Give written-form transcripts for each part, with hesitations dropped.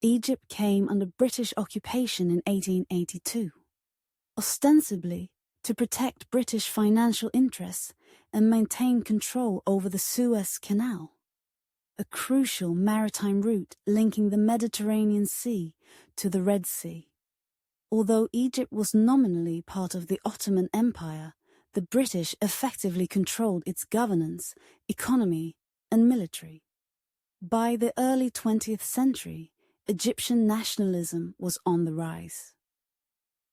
Egypt came under British occupation in 1882, ostensibly to protect British financial interests and maintain control over the Suez Canal, a crucial maritime route linking the Mediterranean Sea to the Red Sea. Although Egypt was nominally part of the Ottoman Empire, the British effectively controlled its governance, economy, and military. By the early 20th century, Egyptian nationalism was on the rise.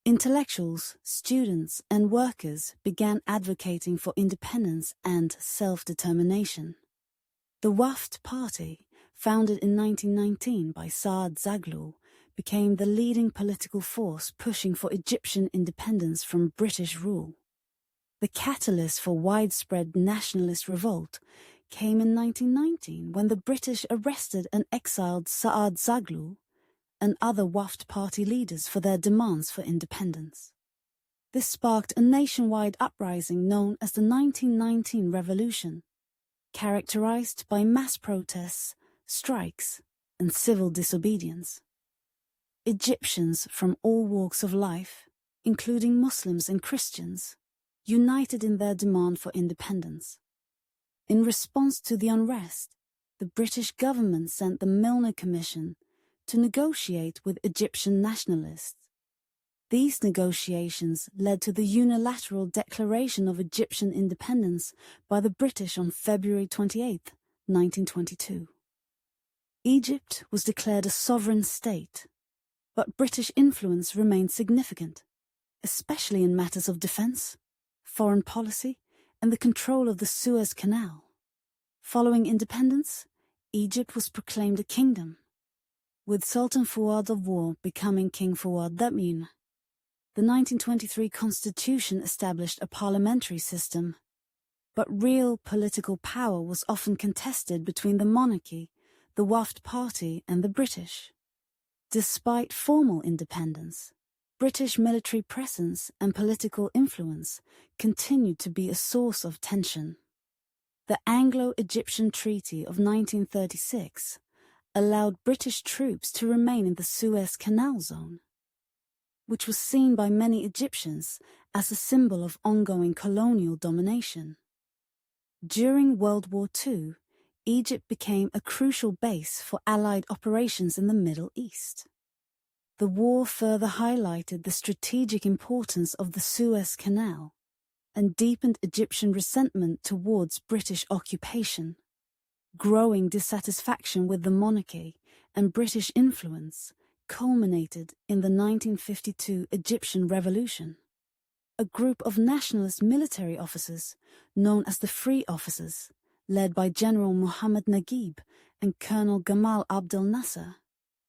Intellectuals, students, and workers began advocating for independence and self-determination. The Wafd Party, founded in 1919 by Saad Zaghloul, became the leading political force pushing for Egyptian independence from British rule. The catalyst for widespread nationalist revolt came in 1919 when the British arrested and exiled Saad Zaghloul and other Wafd Party leaders for their demands for independence. This sparked a nationwide uprising known as the 1919 Revolution, characterized by mass protests, strikes, and civil disobedience. Egyptians from all walks of life, including Muslims and Christians, united in their demand for independence. In response to the unrest, the British government sent the Milner Commission to negotiate with Egyptian nationalists. These negotiations led to the unilateral declaration of Egyptian independence by the British on February 28, 1922. Egypt was declared a sovereign state, but British influence remained significant, especially in matters of defense, foreign policy, and the control of the Suez Canal. Following independence, Egypt was proclaimed a kingdom, with Sultan Fuad of War becoming King Fuad Damin. The 1923 constitution established a parliamentary system, but real political power was often contested between the monarchy, the Wafd Party, and the British. Despite formal independence, British military presence and political influence continued to be a source of tension. The Anglo-Egyptian Treaty of 1936 allowed British troops to remain in the Suez Canal zone, which was seen by many Egyptians as a symbol of ongoing colonial domination. During World War II, Egypt became a crucial base for Allied operations in the Middle East. The war further highlighted the strategic importance of the Suez Canal and deepened Egyptian resentment towards British occupation. Growing dissatisfaction with the monarchy and British influence culminated in the 1952 Egyptian Revolution. A group of nationalist military officers, known as the Free Officers, led by General Muhammad Naguib and Colonel Gamal Abdel Nasser,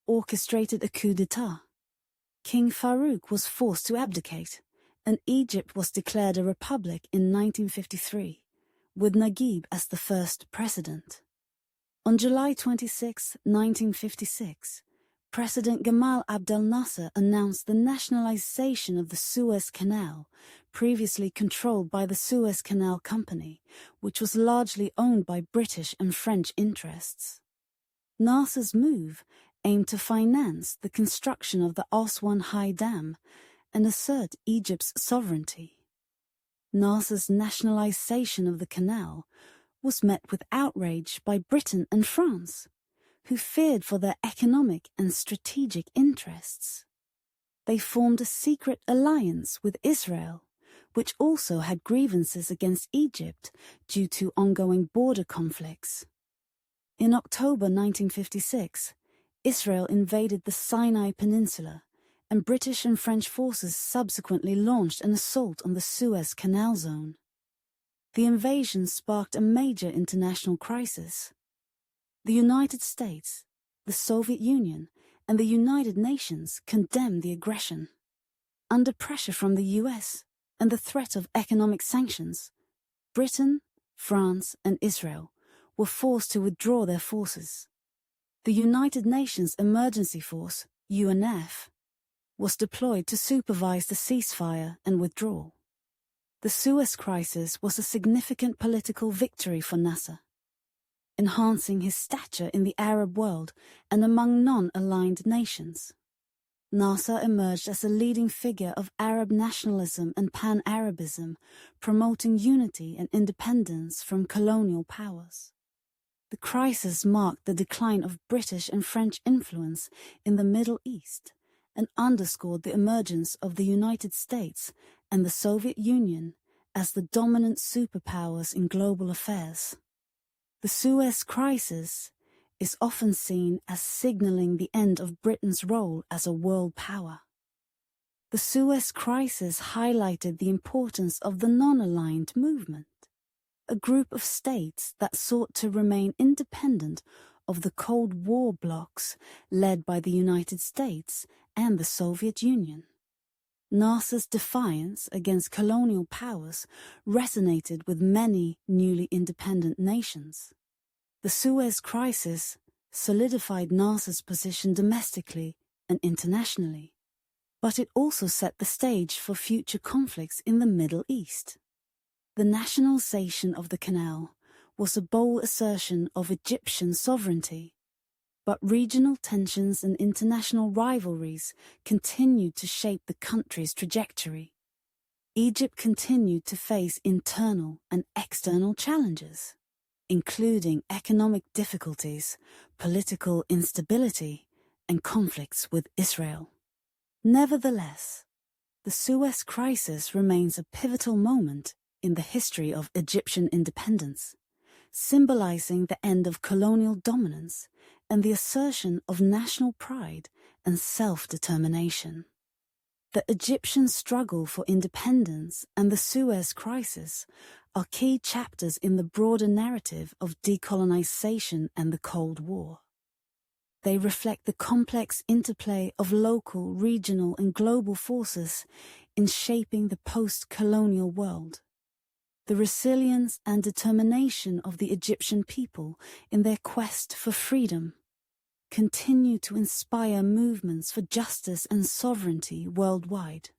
orchestrated a coup d'etat. King Farouk was forced to abdicate, and Egypt was declared a republic in 1953, with Naguib as the first president. On July 26, 1956, President Gamal Abdel Nasser announced the nationalization of the Suez Canal, previously controlled by the Suez Canal Company, which was largely owned by British and French interests. Nasser's move aimed to finance the construction of the Aswan High Dam and assert Egypt's sovereignty. Nasser's nationalization of the canal was met with outrage by Britain and France, who feared for their economic and strategic interests. They formed a secret alliance with Israel, which also had grievances against Egypt due to ongoing border conflicts. In October 1956, Israel invaded the Sinai Peninsula, and British and French forces subsequently launched an assault on the Suez Canal zone. The invasion sparked a major international crisis. The United States, the Soviet Union, and the United Nations condemned the aggression. Under pressure from the US and the threat of economic sanctions, Britain, France, and Israel were forced to withdraw their forces. The United Nations Emergency Force, UNF, was deployed to supervise the ceasefire and withdrawal. The Suez Crisis was a significant political victory for Nasser. enhancing his stature in the Arab world and among non-aligned nations. Nasser emerged as a leading figure of Arab nationalism and pan-Arabism, promoting unity and independence from colonial powers. The crisis marked the decline of British and French influence in the Middle East and underscored the emergence of the United States and the Soviet Union as the dominant superpowers in global affairs. The Suez Crisis is often seen as signaling the end of Britain's role as a world power. The Suez Crisis highlighted the importance of the non-aligned movement, a group of states that sought to remain independent of the Cold War blocs led by the United States and the Soviet Union. Nasser's defiance against colonial powers resonated with many newly independent nations. The Suez Crisis solidified Nasser's position domestically and internationally, but it also set the stage for future conflicts in the Middle East. The nationalization of the canal was a bold assertion of Egyptian sovereignty, but regional tensions and international rivalries continued to shape the country's trajectory. Egypt continued to face internal and external challenges, including economic difficulties, political instability, and conflicts with Israel. Nevertheless, the Suez Crisis remains a pivotal moment in the history of Egyptian independence, symbolizing the end of colonial dominance and the assertion of national pride and self-determination. The Egyptian struggle for independence and the Suez Crisis are key chapters in the broader narrative of decolonization and the Cold War. They reflect the complex interplay of local, regional, and global forces in shaping the post-colonial world. The resilience and determination of the Egyptian people in their quest for freedom continue to inspire movements for justice and sovereignty worldwide.